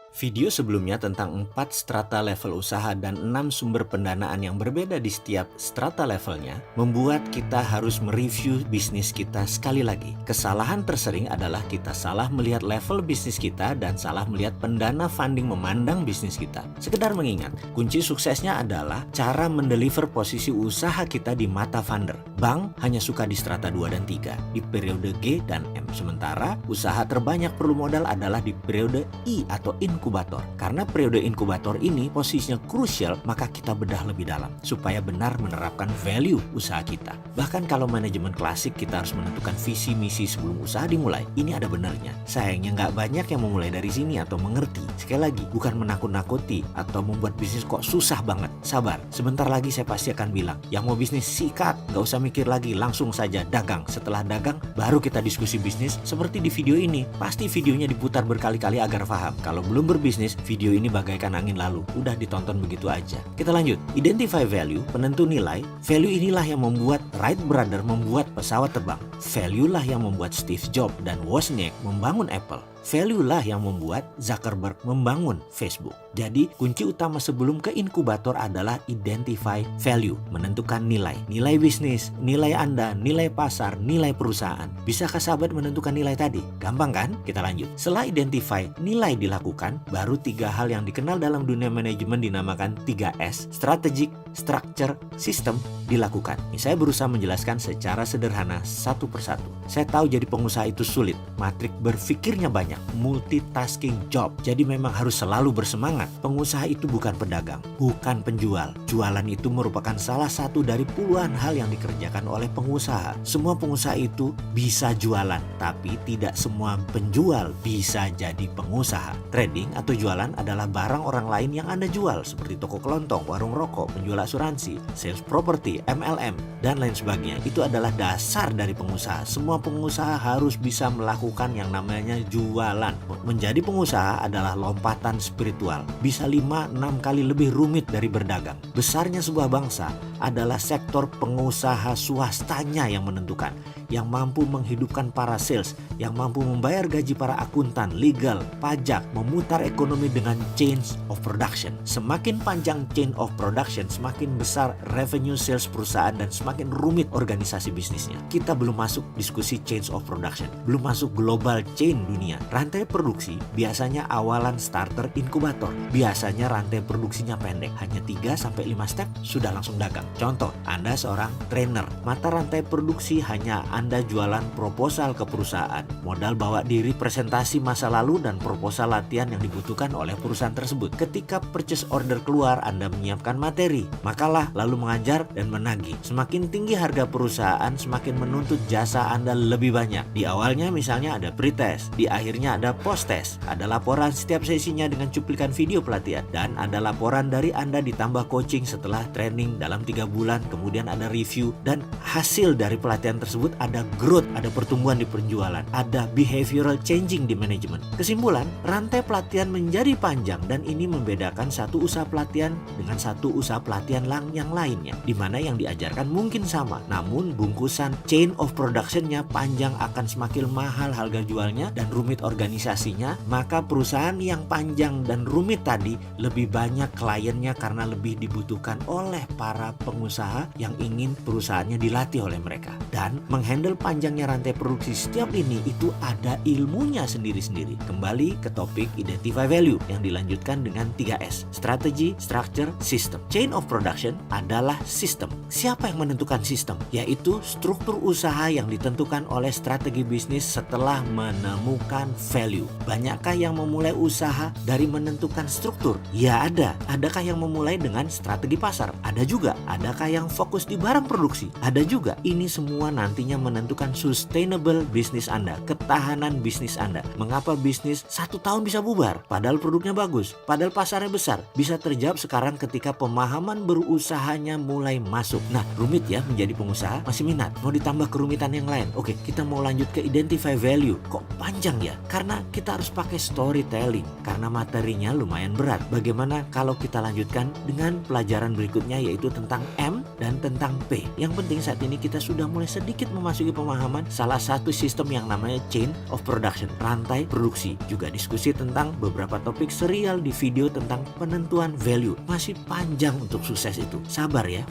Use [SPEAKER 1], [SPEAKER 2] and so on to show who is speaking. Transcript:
[SPEAKER 1] Video sebelumnya tentang 4 strata level usaha dan 6 sumber pendanaan yang berbeda di setiap strata levelnya membuat kita harus mereview bisnis kita sekali lagi. Kesalahan tersering adalah kita salah melihat level bisnis kita dan salah melihat pendana funding memandang bisnis kita. Sekedar mengingat, kunci suksesnya adalah cara mendeliver posisi usaha kita di mata funder. Bank hanya suka di strata 2 dan 3, di periode G dan M. Sementara usaha terbanyak perlu modal adalah di periode I atau inkubator. Karena periode inkubator ini posisinya krusial, maka kita bedah lebih dalam supaya benar menerapkan value usaha kita. Bahkan kalau manajemen klasik kita harus menentukan visi misi sebelum usaha dimulai. Ini ada benarnya. Sayangnya nggak banyak yang memulai dari sini atau mengerti. Sekali lagi, bukan menakut-nakuti atau membuat bisnis kok susah banget. Sabar, sebentar lagi saya pasti akan bilang, yang mau bisnis sikat, nggak usah mikir lagi, langsung saja dagang. Setelah dagang, baru kita diskusi bisnis seperti di video ini. Pasti videonya diputar berkali-kali agar paham. Kalau belum berbisnis, video ini bagaikan angin lalu. Udah ditonton begitu aja. Kita lanjut. Identify value, penentu nilai. Value inilah yang membuat Wright Brother membuat pesawat terbang. Value lah yang membuat Steve Jobs dan Wozniak membangun Apple. Value lah yang membuat Zuckerberg membangun Facebook. Jadi kunci utama sebelum ke inkubator adalah identify value, menentukan nilai. Nilai bisnis, nilai Anda, nilai pasar, nilai perusahaan. Bisakah sahabat menentukan nilai tadi? Gampang kan? Kita lanjut. Setelah identify nilai dilakukan, baru 3 hal yang dikenal dalam dunia manajemen dinamakan 3S, strategic, structure, system dilakukan. Ini saya berusaha menjelaskan secara sederhana satu persatu. Saya tahu jadi pengusaha itu sulit, matrik berpikirnya banyak, multitasking job. Jadi memang harus selalu bersemangat. Pengusaha itu bukan pedagang, bukan penjual. Jualan itu merupakan salah satu dari puluhan hal yang dikerjakan oleh pengusaha. Semua pengusaha itu bisa jualan, tapi tidak semua penjual bisa jadi pengusaha. Trading atau jualan adalah barang orang lain yang Anda jual, seperti toko kelontong, warung rokok, penjual asuransi, sales property, MLM, dan lain sebagainya. Itu adalah dasar dari pengusaha. Semua pengusaha harus bisa melakukan yang namanya jualan. Menjadi pengusaha adalah lompatan spiritual. Bisa 5-6 kali lebih rumit dari berdagang. Besarnya sebuah bangsa adalah sektor pengusaha swastanya yang menentukan, yang mampu menghidupkan para sales, yang mampu membayar gaji para akuntan, legal, pajak, memutar ekonomi dengan chain of production. Semakin panjang chain of production, semakin besar revenue sales perusahaan dan semakin rumit organisasi bisnisnya. Kita belum masuk diskusi chain of production, belum masuk global chain dunia. Rantai produksi biasanya awalan starter inkubator. Biasanya rantai produksinya pendek, hanya 3-5 step sudah langsung dagang. Contoh, Anda seorang trainer, mata rantai produksi hanya Anda jualan proposal ke perusahaan, modal bawa diri presentasi masa lalu dan proposal latihan yang dibutuhkan oleh perusahaan tersebut. Ketika purchase order keluar, Anda menyiapkan materi, makalah, lalu mengajar dan menagih. Semakin tinggi harga perusahaan, semakin menuntut jasa Anda lebih banyak. Di awalnya misalnya ada pre-test, di akhirnya ada post-test, ada laporan setiap sesinya dengan cuplikan video pelatihan, dan ada laporan dari Anda ditambah coaching setelah training dalam 3 bulan, kemudian ada review, dan hasil dari pelatihan tersebut ada growth, ada pertumbuhan di penjualan, ada behavioral changing di manajemen. Kesimpulan, rantai pelatihan menjadi panjang dan ini membedakan satu usaha pelatihan dengan satu usaha pelatihan yang lainnya, di mana yang diajarkan mungkin sama, namun bungkusan chain of productionnya panjang akan semakin mahal harga jualnya dan rumit organisasinya. Maka perusahaan yang panjang dan rumit tadi lebih banyak kliennya karena lebih dibutuhkan oleh para pengusaha yang ingin perusahaannya dilatih oleh mereka. Dan menghandle panjangnya rantai produksi setiap lini itu ada ilmunya sendiri-sendiri. Kembali ke topik identify value yang dilanjutkan dengan 3S, strategi, structure, system. Chain of production adalah sistem. Siapa yang menentukan sistem? Yaitu struktur usaha yang ditentukan oleh strategi bisnis setelah menemukan value. Banyakkah yang memulai usaha dari menentukan struktur? Ya ada. Adakah yang memulai dengan strategi pasar? Ada juga. Adakah yang fokus di barang produksi? Ada juga. Ini semua nantinya menentukan sustainable bisnis Anda, ketahanan bisnis Anda. Mengapa bisnis 1 tahun bisa bubar? Padahal produknya bagus, padahal pasarnya besar. Bisa terjawab sekarang ketika pemahaman berusahanya mulai masuk. Nah, rumit ya menjadi pengusaha? Masih minat? Mau ditambah kerumitan yang lain? Oke, kita mau lanjut ke identify value. Kok panjang ya? Karena kita harus pakai storytelling, karena materinya lumayan berat. Bagaimana kalau kita lanjutkan dengan pelajaran berikutnya, yaitu tentang M dan tentang P. Yang penting saat ini kita sudah mulai sedikit memasuki memasuki pemahaman salah satu sistem yang namanya chain of production, rantai produksi. Juga diskusi tentang beberapa topik serial di video tentang penentuan value. Masih panjang untuk sukses itu. Sabar ya.